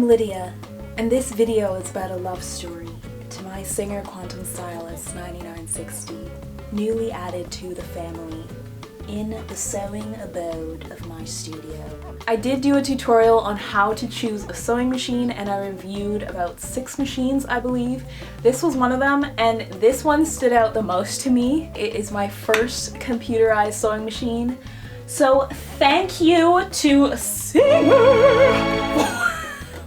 Lydia, and this video is about a love story to my Singer Quantum Stylist 9960, newly added to the family in the sewing abode of my studio. I did do a tutorial on how to choose a sewing machine, and I reviewed about 6 machines, I believe. This was one of them, and this one stood out the most to me. It is my first computerized sewing machine. So thank you to Singer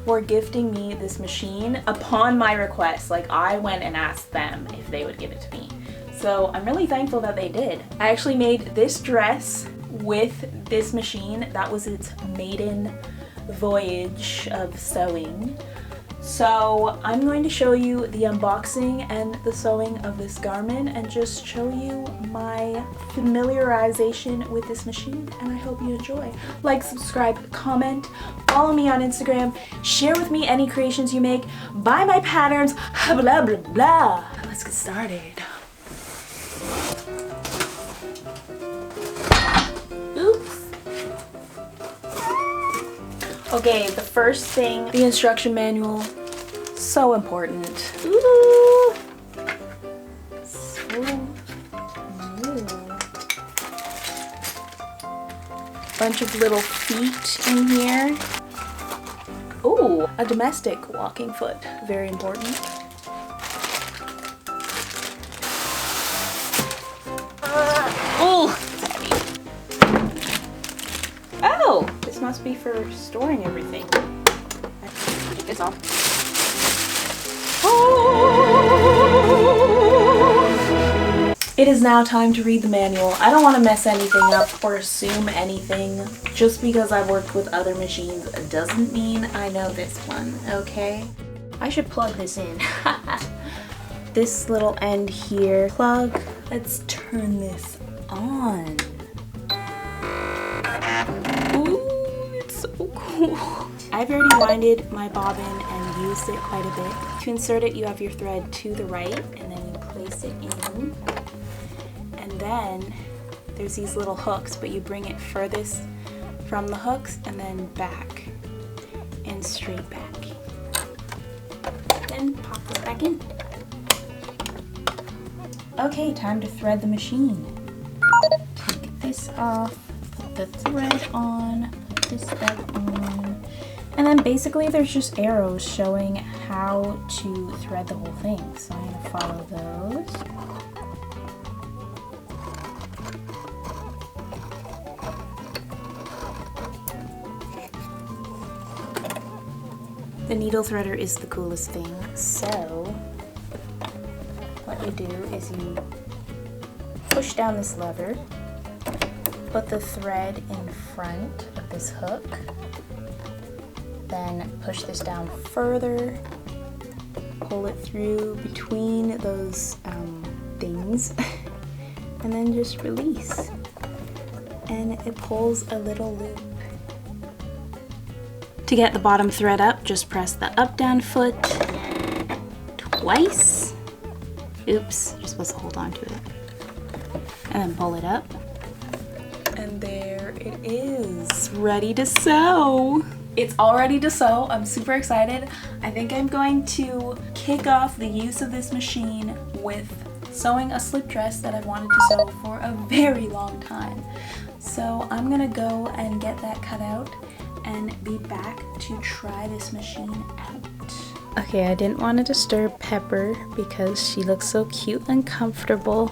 for gifting me this machine upon my request. Like, I went and asked them if they would give it to me. So I'm really thankful that they did. I actually made this dress with this machine. That was its maiden voyage of sewing. So I'm going to show you the unboxing and the sewing of this garment and just show you my familiarization with this machine, and I hope you enjoy. Like, subscribe, comment, follow me on Instagram, share with me any creations you make, buy my patterns, blah blah blah. Let's get started. Oops. Okay, the first thing, the instruction manual. So important. Ooh. So new. Bunch of little feet in here. Ooh, a domestic walking foot. Very important. Oh, it's heavy. Oh, this must be for storing everything. Take this off. It is now time to read the manual. I don't want to mess anything up or assume anything. Just because I've worked with other machines doesn't mean I know this one, okay? I should plug this in. This little end here, plug. Let's turn this on. Ooh, it's so cool. I've already winded my bobbin and used it quite a bit. To insert it, you have your thread to the right, and then you place it in. And then there's these little hooks, but you bring it furthest from the hooks and then back and straight back. Then pop this back in. Okay, time to thread the machine. Take this off, put the thread on, put this back on. And then basically there's just arrows showing how to thread the whole thing. So I'm gonna follow those. The needle threader is the coolest thing. So what you do is you push down this lever, put the thread in front of this hook, then push this down further, pull it through between those things, and then just release. And it pulls a little loop. To get the bottom thread up, just press the up-down foot twice. Oops, you're supposed to hold on to it. And then pull it up. And there it is, ready to sew. It's all ready to sew. I'm super excited. I think I'm going to kick off the use of this machine with sewing a slip dress that I've wanted to sew for a very long time. So I'm gonna go and get that cut out and be back to try this machine out. Okay, I didn't want to disturb Pepper because she looks so cute and comfortable.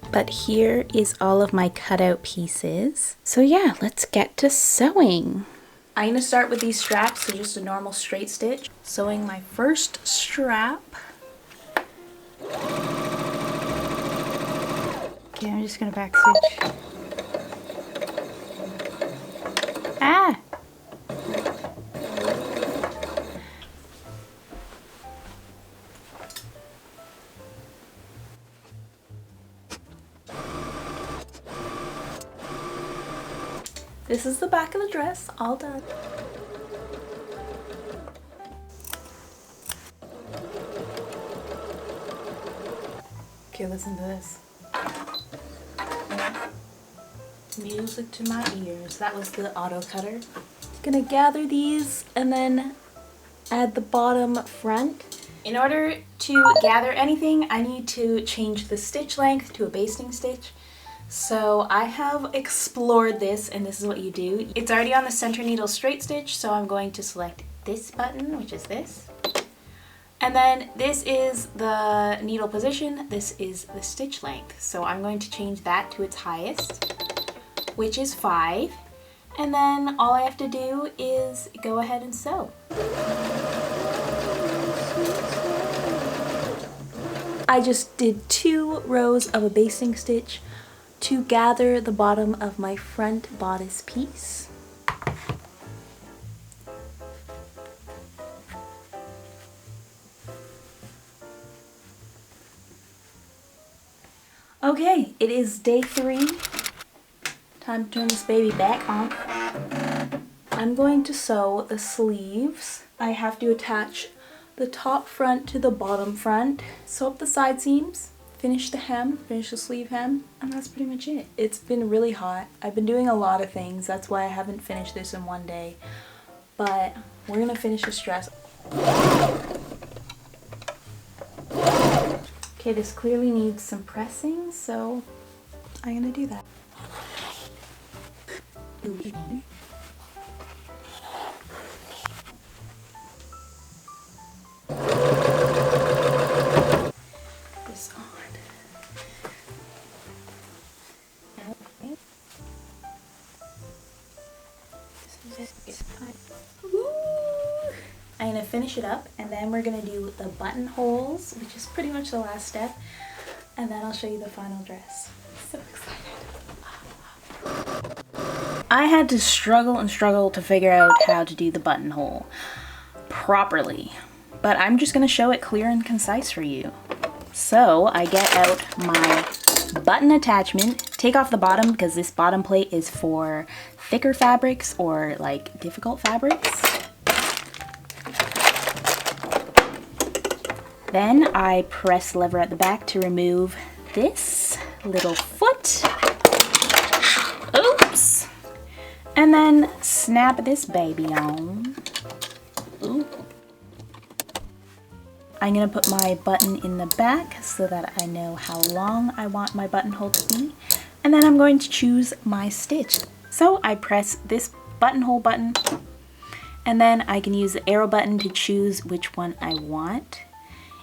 But here is all of my cutout pieces. So yeah, let's get to sewing. I'm gonna start with these straps, so just a normal straight stitch. Sewing my first strap. Okay, I'm just gonna back stitch. Ah! This is the back of the dress, all done. Okay, listen to this. Music to my ears. That was the auto cutter. Gonna gather these and then add the bottom front. In order to gather anything, I need to change the stitch length to a basting stitch. So I have explored this, and this is what you do. It's already on the center needle straight stitch, so I'm going to select this button, which is this. And then this is the needle position, this is the stitch length. So I'm going to change that to its highest, which is 5. And then all I have to do is go ahead and sew. I just did 2 rows of a basting stitch to gather the bottom of my front bodice piece. Okay, it is day 3. Time to turn this baby back on. I'm going to sew the sleeves. I have to attach the top front to the bottom front, sew up the side seams, finish the hem, finish the sleeve hem, and that's pretty much it. It's been really hot. I've been doing a lot of things, that's why I haven't finished this in one day. But we're gonna finish this dress. Okay, this clearly needs some pressing, so I'm gonna do that. This on. I'm gonna finish it up, and then we're gonna do the buttonholes, which is pretty much the last step, and then I'll show you the final dress. So excited. I had to struggle and struggle to figure out how to do the buttonhole properly, but I'm just gonna show it clear and concise for you. So I get out my button attachment, take off the bottom because this bottom plate is for thicker fabrics or like difficult fabrics. Then I press the lever at the back to remove this little foot. Oops! And then snap this baby on. Ooh. I'm gonna put my button in the back so that I know how long I want my buttonhole to be. And then I'm going to choose my stitch. So I press this buttonhole button, and then I can use the arrow button to choose which one I want.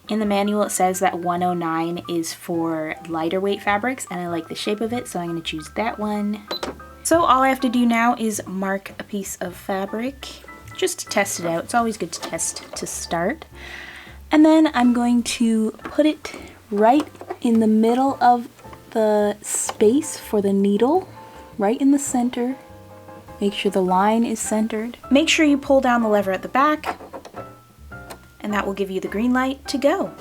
In the manual it says that 109 is for lighter weight fabrics, and I like the shape of it, so I'm going to choose that one. So all I have to do now is mark a piece of fabric just to test it out. It's always good to test to start. And then I'm going to put it right in the middle of the space for the needle, right in the center. Make sure the line is centered. Make sure you pull down the lever at the back, and that will give you the green light to go.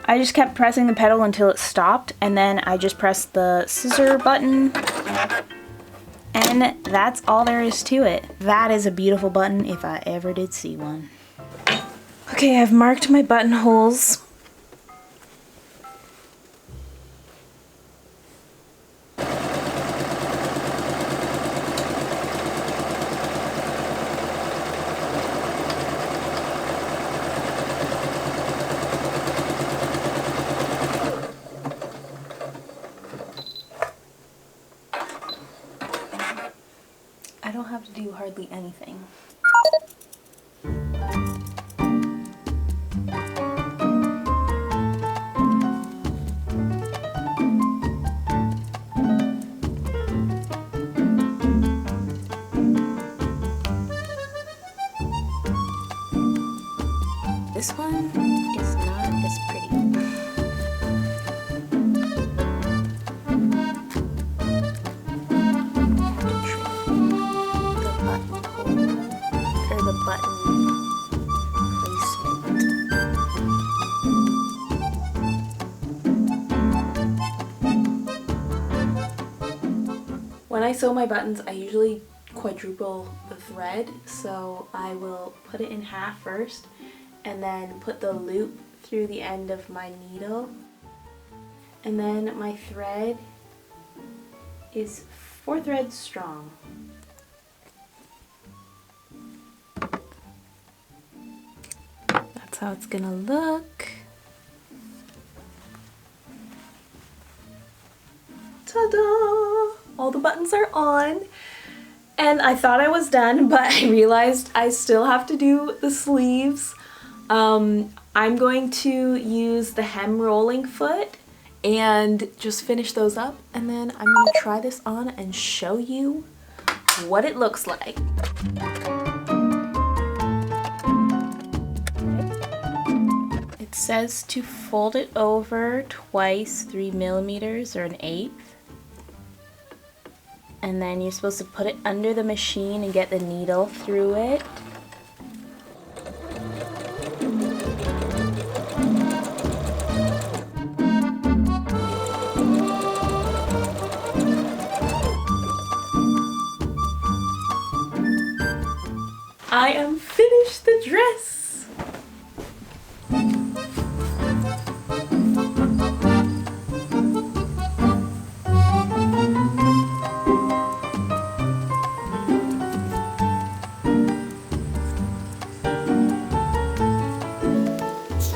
I just kept pressing the pedal until it stopped, and then I just pressed the scissor button, and that's all there is to it. That is a beautiful button if I ever did see one. Okay, I've marked my buttonholes. I don't have to do hardly anything. This one is not as pretty. When I sew my buttons, I usually quadruple the thread, so I will put it in half first and then put the loop through the end of my needle And then my thread is 4 threads strong. That's how it's gonna look. Ta-da! All the buttons are on. And I thought I was done, but I realized I still have to do the sleeves. I'm going to use the hem rolling foot and just finish those up, and then I'm gonna try this on and show you what it looks like. It says to fold it over twice, 3 millimeters or 1/8. And then you're supposed to put it under the machine and get the needle through it. I am finished the dress!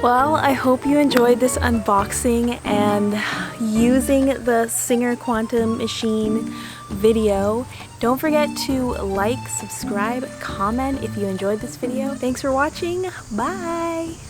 Well, I hope you enjoyed this unboxing and using the Singer Quantum machine video. Don't forget to like, subscribe, comment if you enjoyed this video. Thanks for watching. Bye!